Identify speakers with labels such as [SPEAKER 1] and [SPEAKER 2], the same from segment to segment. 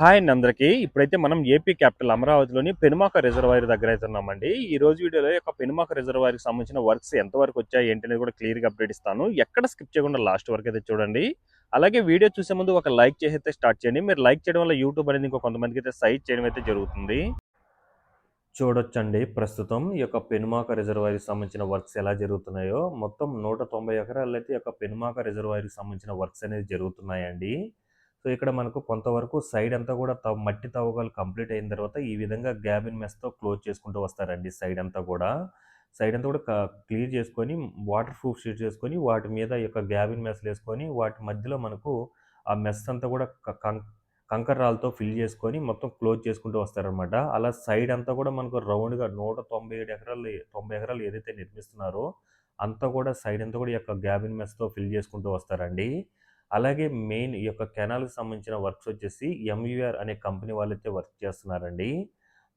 [SPEAKER 1] Hi అండి అందరికీ. ఇప్పుడైతే మనం ఏపీ క్యాపిటల్ అమరావతిలోని పెనుమాక రిజర్వాయర్ దగ్గర అయితే ఉన్నామండి. ఈ రోజు వీడియోలో యొక్క పెనుమాక రిజర్వాయర్‌కి సంబంధించిన వర్క్స్ ఎంతవరకు వచ్చాయి, ఏంటి అనేది కూడా క్లియర్‌గా అప్డేట్ ఇస్తాను. ఎక్కడ స్కిప్ చేయకుండా లాస్ట్ వరకు అయితే చూడండి. అలాగే వీడియో చూసే ముందు ఒక లైక్ చేసి అయితే స్టార్ట్ చేయండి. మీరు లైక్ చేయడం వల్ల యూట్యూబ్ అనేది ఇంకో కొంతమందికి అయితే సజెస్ట్ చేయడం అయితే జరుగుతుంది. చూడొచ్చండి ప్రస్తుతం ఈ యొక్క పెనుమాక రిజర్వాయర్‌కి సంబంధించిన వర్క్స్ ఎలా జరుగుతున్నాయో. మొత్తం 190 ఎకరాల్లో అయితే ఈ యొక్క పెనుమాక రిజర్వాయర్‌కి సంబంధించిన వర్క్స్ అనేది జరుగుతున్నాయండి. సో, ఇక్కడ మనకు కొంతవరకు సైడ్ అంతా కూడా మట్టి తవ్వకాలు కంప్లీట్ అయిన తర్వాత ఈ విధంగా గ్యాబిన్ మెష్‌తో క్లోజ్ చేసుకుంటూ వస్తారండి సైడ్ అంతా కూడా. సైడ్ అంతా కూడా క్లియర్ చేసుకొని వాటర్ ప్రూఫ్ షీట్స్ ఏసుకొని వాటి మీద ఈ యొక్క గ్యాబిన్ మెష్‌లేసుకొని వాటి మధ్యలో మనకు ఆ మెష్ అంతా కూడా కంకర రాళ్ళతో ఫిల్ చేసుకొని మొత్తం క్లోజ్ చేసుకుంటూ వస్తారనమాట. అలా సైడ్ అంతా కూడా మనకు రౌండ్‌గా 197 ఎకరాలు 90 ఎకరాలు ఏదైతే నిర్మిస్తున్నారో అంతా కూడా సైడ్ అంతా కూడా ఈ యొక్క గ్యాబిన్ మెష్‌తో ఫిల్ చేసుకుంటూ వస్తారండి. అలాగే మెయిన్ ఈ యొక్క కెనాల్‌కి సంబంధించిన వర్క్స్ వచ్చేసి ఎంవీఆర్ అనే కంపెనీ వాళ్ళైతే వర్క్ చేస్తున్నారండి.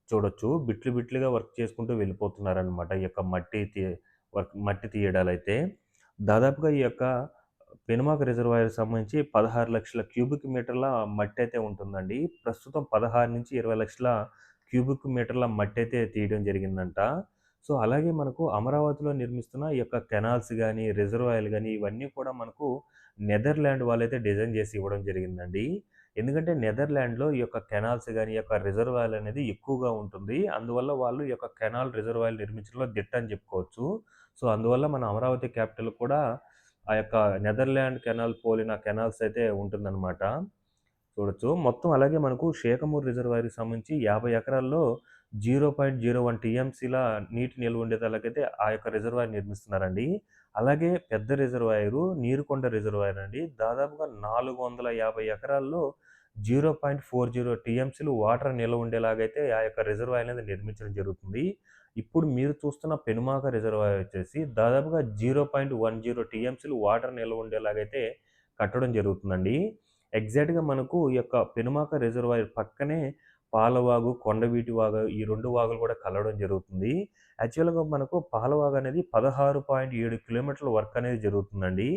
[SPEAKER 1] చూడొచ్చు బిట్లు బిట్లుగా వర్క్ చేసుకుంటూ వెళ్ళిపోతున్నారనమాట. ఈ యొక్క మట్టి తీయడాలైతే. దాదాపుగా ఈ యొక్క పెనుమాక రిజర్వాయర్‌కి సంబంధించి 16,00,000 క్యూబిక్ మీటర్ల మట్టయితే ఉంటుందండి. ప్రస్తుతం 16-20 లక్షల క్యూబిక్ మీటర్ల మట్టయితే తీయడం జరిగిందంట. సో, అలాగే మనకు అమరావతిలో నిర్మిస్తున్న ఈ యొక్క కెనాల్స్ గానీ, రిజర్వాయర్లు గానీ ఇవన్నీ కూడా మనకు నెదర్‌లాండ్ వాళ్ళైతే డిజైన్ చేసి ఇవ్వడం జరిగిందండి. ఎందుకంటే నెదర్‌లాండ్‌లో ఈ యొక్క కెనాల్స్ గానీ, ఈ యొక్క రిజర్వాయర్లు అనేది ఎక్కువగా ఉంటుంది. అందువల్ల వాళ్ళు ఈ యొక్క కెనాల్ రిజర్వాయర్లు నిర్మించడంలో దిట్ట అని చెప్పుకోవచ్చు. సో, అందువల్ల మన అమరావతి క్యాపిటల్ కూడా ఆ యొక్క నెదర్‌లాండ్ కెనాల్ పోలిన కెనాల్స్ అయితే ఉంటుందన్నమాట. చూడొచ్చు. మొత్తం అలాగే మనకు షేకమూరు రిజర్వాయర్‌కి సంబంధించి 50 ఎకరాల్లో 0.01 టీఎంసీల నీటి నిల్వ ఉండేదలకైతే ఆ యొక్క రిజర్వాయర్ నిర్మిస్తున్నారండి. అలాగే పెద్ద రిజర్వాయరు నీరుకొండ రిజర్వాయర్ అండి. దాదాపుగా 450 ఎకరాల్లో 0.40 టీఎంసీలు వాటర్ నిల్వ ఉండేలాగైతే ఆ యొక్క రిజర్వాయర్ అనేది నిర్మించడం జరుగుతుంది. ఇప్పుడు మీరు చూస్తున్న పెనుమాక రిజర్వాయర్ వచ్చేసి దాదాపుగా 0.10 టీఎంసీలు వాటర్ నిల్వ ఉండేలాగైతే కట్టడం జరుగుతుందండి. ఎగ్జాక్ట్‌గా మనకు ఈ యొక్క పెనుమాక రిజర్వాయర్ పక్కనే పాలవాగు, కొండవీటి వాగు ఈ 2 వాగులు కూడా కలవడం జరుగుతుంది. యాక్చువల్‌గా మనకు పాలవాగు అనేది 16.7 కిలోమీటర్ల వర్క్ అనేది జరుగుతుందండి.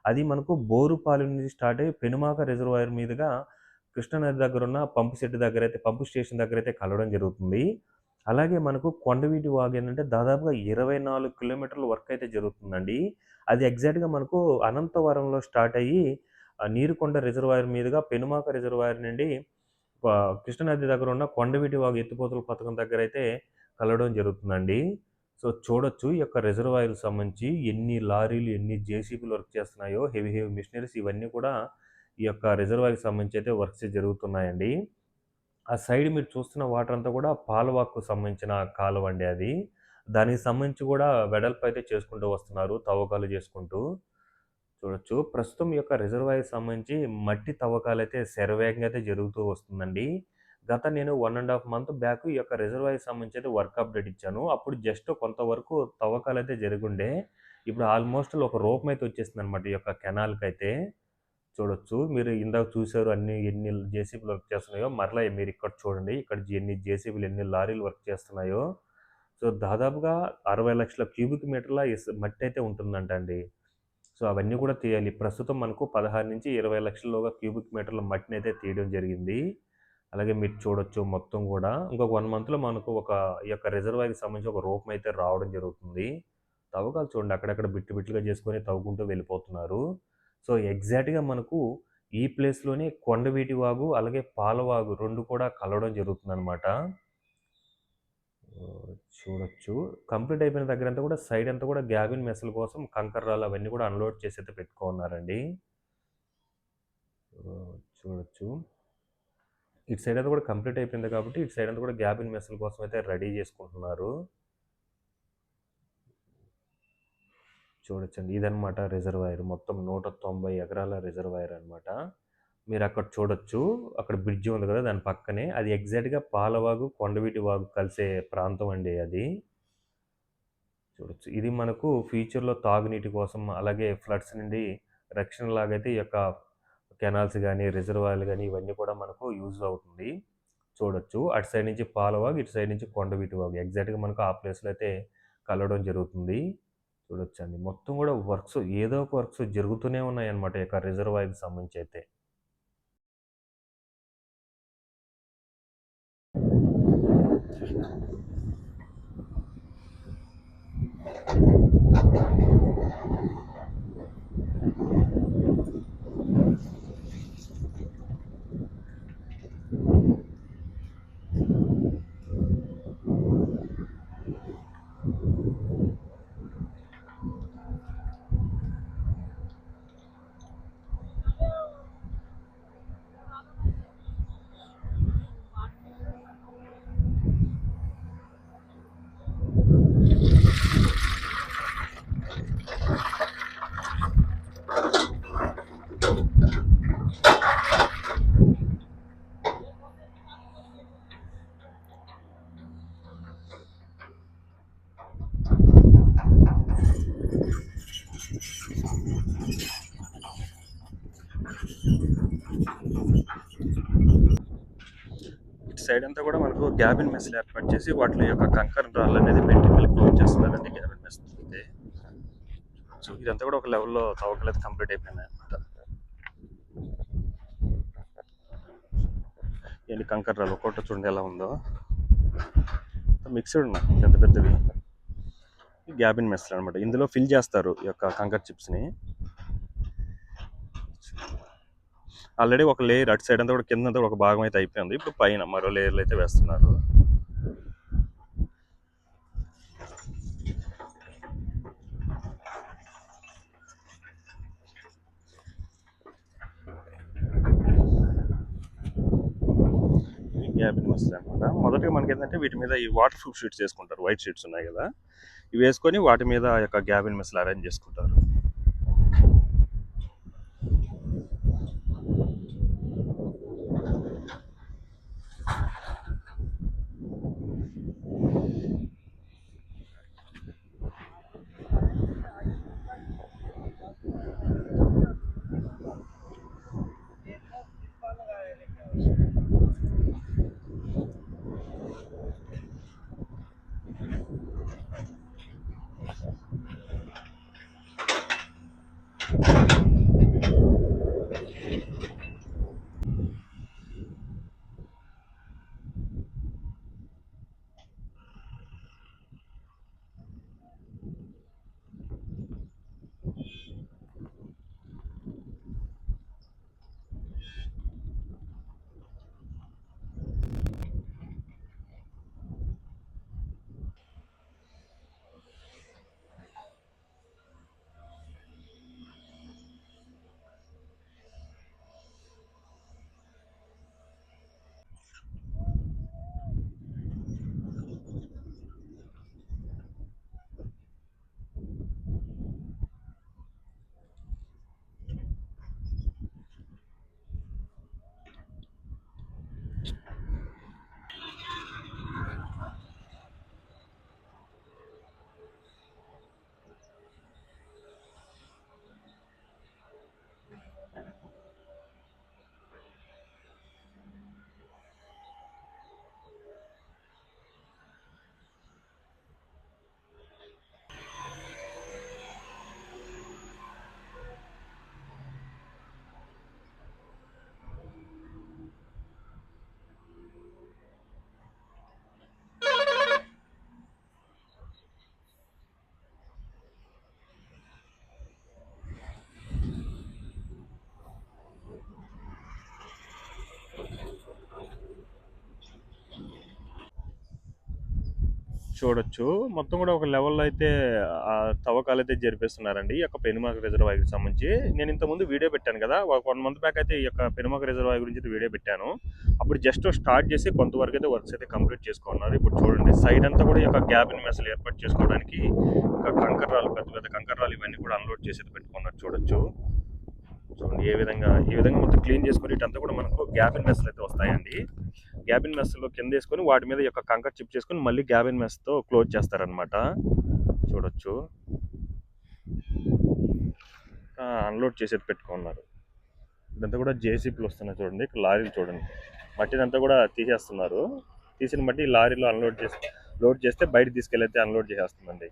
[SPEAKER 1] అది మనకు బోరుపాలెం నుంచి స్టార్ట్ అయ్యి పెనుమాక రిజర్వాయర్ మీదుగా కృష్ణానది దగ్గరున్న పంపు స్టేషన్ దగ్గరైతే కలవడం జరుగుతుంది. అలాగే మనకు కొండవీటి వాగు ఏంటంటే దాదాపుగా 24 కిలోమీటర్ల వర్క్ అయితే జరుగుతుందండి. అది ఎగ్జాక్ట్‌గా మనకు అనంతవరంలో స్టార్ట్ అయ్యి నీరుకొండ రిజర్వాయర్ మీదుగా పెనుమాక రిజర్వాయర్ నుండి కృష్ణానది దగ్గర ఉన్న కొండవీటి వాగు ఎత్తిపోతల పథకం దగ్గరైతే కలవడం జరుగుతుందండి. సో, చూడొచ్చు ఈ యొక్క రిజర్వాయర్‌కి సంబంధించి ఎన్ని లారీలు, ఎన్ని జేసీబీలు వర్క్ చేస్తున్నాయో హెవీ హెవీ మిషనరీస్ ఇవన్నీ కూడా ఈ యొక్క రిజర్వాయర్‌కి సంబంధించి అయితే వర్క్స్ జరుగుతున్నాయండి. ఆ సైడ్ మీరు చూస్తున్న వాటర్ అంతా కూడా పాలవాక్కు సంబంధించిన కాలువ అండి అది. దానికి సంబంధించి కూడా వెడల్పు అయితే చేసుకుంటూ వస్తున్నారు తవ్వకాలు చేసుకుంటూ. చూడొచ్చు. ప్రస్తుతం ఈ యొక్క రిజర్వాయర్‌కి సంబంధించి మట్టి తవ్వకాలైతే శరవేగంగా అయితే జరుగుతూ వస్తుందండి. నేను 1 ½ మంత్ బ్యాక్ ఈ యొక్క రిజర్వాయర్‌కి సంబంధించి అయితే వర్క్ అప్డేట్ ఇచ్చాను. అప్పుడు జస్ట్ కొంతవరకు తవ్వకాలైతే జరిగుండే. ఇప్పుడు ఆల్మోస్ట్ ఒక రూపమైతే వచ్చేసిందనమాట ఈ యొక్క కెనాల్‌కైతే. చూడొచ్చు. మీరు ఇందాక చూసారు ఎన్ని జేసీబీలు వర్క్ చేస్తున్నాయో, మరలా మీరు ఇక్కడ చూడండి. ఇక్కడ ఎన్ని జేసీబీలు, ఎన్ని లారీలు వర్క్ చేస్తున్నాయో. సో, దాదాపుగా 60,00,000 క్యూబిక్ మీటర్ల మట్టయితే ఉంటుందంట అండి. సో, అవన్నీ కూడా తీయాలి. ప్రస్తుతం మనకు 16-20 లక్షల్లోగా క్యూబిక్ మీటర్ల మట్టినైతే తీయడం జరిగింది. అలాగే మీరు చూడొచ్చు మొత్తం గూడా. ఇంకొక 1 మంత్‌లో మనకు ఈ యొక్క రిజర్వాయర్‌కి సంబంధించి ఒక రూపమైతే రావడం జరుగుతుంది. తవ్వకాలు చూడండి అక్కడక్కడ బిట్టు బిట్లుగా చేసుకొని తవ్వుకుంటూ వెళ్ళిపోతున్నారు. సో, ఎగ్జాక్ట్‌గా మనకు ఈ ప్లేస్‌లోనే కొండవీటి వాగు, అలాగే పాలవాగు 2 కూడా కలవడం జరుగుతుందనమాట. చూడొచ్చు. కంప్లీట్ అయిపోయిన దగ్గరంతా కూడా సైడ్ అంతా కూడా గ్యాబిన్ మెస్‌ల కోసం కంకర రాళ్ళు అవన్నీ కూడా అన్‌లోడ్ చేసైతే పెట్టుకోనున్నారండి. చూడొచ్చు. ఇటు సైడ్ అంతా కూడా కంప్లీట్ అయిపోయింది కాబట్టి, ఇటు సైడ్ అంతా కూడా గ్యాబిన్ మెస్‌ల కోసం అయితే రెడీ చేసుకుంటున్నారు. చూడొచ్చండి. ఇదనమాట రిజర్వాయర్. మొత్తం 190 ఎకరాల రిజర్వాయర్ అనమాట. మీరక్కడ చూడొచ్చు. అక్కడ బ్రిడ్జ్ ఉంది కదా! దాని పక్కనే. అది ఎగ్జాక్ట్‌గా పాలవాగు, కొండవీటి వాగు కలిసే ప్రాంతం అండి అది. చూడొచ్చు. ఇది మనకు ఫ్యూచర్‌లో తాగునీటి కోసం, అలాగే ఫ్లడ్స్ నుండి రక్షణలాగైతే ఈ యొక్క కెనాల్స్ గానీ, రిజర్వాయర్లు గానీ ఇవన్నీ కూడా మనకు యూజ్ అవుతుంది. చూడొచ్చు. అటు సైడ్ నుంచి పాలవాగు, ఇటు సైడ్ నుంచి కొండవీటి వాగు. ఎగ్జాక్ట్‌గా మనకు ఆ ప్లేస్‌లో అయితే కలవడం జరుగుతుంది. చూడొచ్చండి. మొత్తం గూడా ఏదో ఒక వర్క్స్ జరుగుతూనే ఉన్నాయన్నమాట ఈ యొక్క రిజర్వాయర్‌కి సంబంధించయితే. ఇటు సైడ్ అంతా కూడా మనకు గ్యాబిన్ మెస్లు ఏర్పాటు చేసి వాటి యొక్క కంకర్ రాళ్ళు అనేది పెట్టి మళ్ళీ క్లోజ్ చేస్తున్నారండి గ్యాబిన్ మెస్ అయితే. సో ఇదంతా కూడా ఒక లెవెల్లో తవ్వకాలు అయితే కంప్లీట్ అయిపోయింది అనమాట. ఏంటి కంకర్ రాళ్ళు ఒక్కొక్కటి చూడండి ఎలా ఉందో, మిక్స్డ్ ఉన్నాయి పెద్ద పెద్దవి. గ్యాబిన్ మెస్లు అనమాట. ఇందులో ఫిల్ చేస్తారు ఈ యొక్క కంకర్ చిప్స్ని. ఆల్రెడీ ఒక లేయర్ అటు సైడ్ అంతా కూడా కింద అంతా ఒక భాగం అయితే అయిపోయింది. ఇప్పుడు పైన మరో లేయర్లు అయితే వేస్తున్నారు. గ్యాబిన్ మెస్లు అనమాట. మొదటిగా మనకి ఏంటంటే వీటి మీద ఈ వాటర్ ప్రూఫ్ షీట్స్ వేసుకుంటారు. వైట్ షీట్స్ ఉన్నాయి కదా, ఇవి వేసుకొని వాటి మీద ఆ యొక్క గ్యాబిన్ మెస్లు అరేంజ్ చేసుకుంటారు. చూడొచ్చు మొత్తం కూడా ఒక లెవెల్లో అయితే ఆ తవ్వకాలు అయితే జరిపిస్తున్నారండి ఈ యొక్క పెనుమాక రిజర్వాయర్కి సంబంధించి. నేను ఇంతకుముందు వీడియో పెట్టాను కదా, ఒక 1 మంత్ బ్యాక్ అయితే ఈ యొక్క పెనుమాక రిజర్వాయర్ గురించి అయితే వీడియో పెట్టాను. అప్పుడు జస్ట్ స్టార్ట్ చేసి కొంతవరకు అయితే వర్క్స్ అయితే కంప్లీట్ చేసుకున్నారు. ఇప్పుడు చూడండి సైడ్ అంతా కూడా ఈ యొక్క గ్యాబిన్ మెస్లు ఏర్పాటు చేసుకోవడానికి ఇంకా కంకర్ రాళ్ళు, పెద్ద పెద్ద కంకర్ రాళ్ళు ఇవన్నీ కూడా అన్లోడ్ చేసి అయితే పెట్టుకున్నారు. చూడొచ్చు చూడండి ఈ విధంగా మొత్తం క్లీన్ చేసుకొని ఇటంతా కూడా మనకు గ్యాబిన్ మెస్లు అయితే వస్తాయండి. గ్యాబిన్ మెస్లో కింద వేసుకొని వాటి మీద యొక్క కంకర్ చిప్ చేసుకొని మళ్ళీ గ్యాబిన్ మెస్తో క్లోజ్ చేస్తారనమాట. చూడొచ్చు అన్లోడ్ చేసేది పెట్టుకున్నారు. ఇదంతా కూడా జేసీపీలు వస్తున్నాయి చూడండి. ఇక్కడ లారీలు చూడండి, మట్టిదంతా కూడా తీసేస్తున్నారు. తీసిన మట్టి లారీలో లోడ్ చేస్తే బయట తీసుకెళ్ళైతే అన్లోడ్ చేసేస్తుందండి.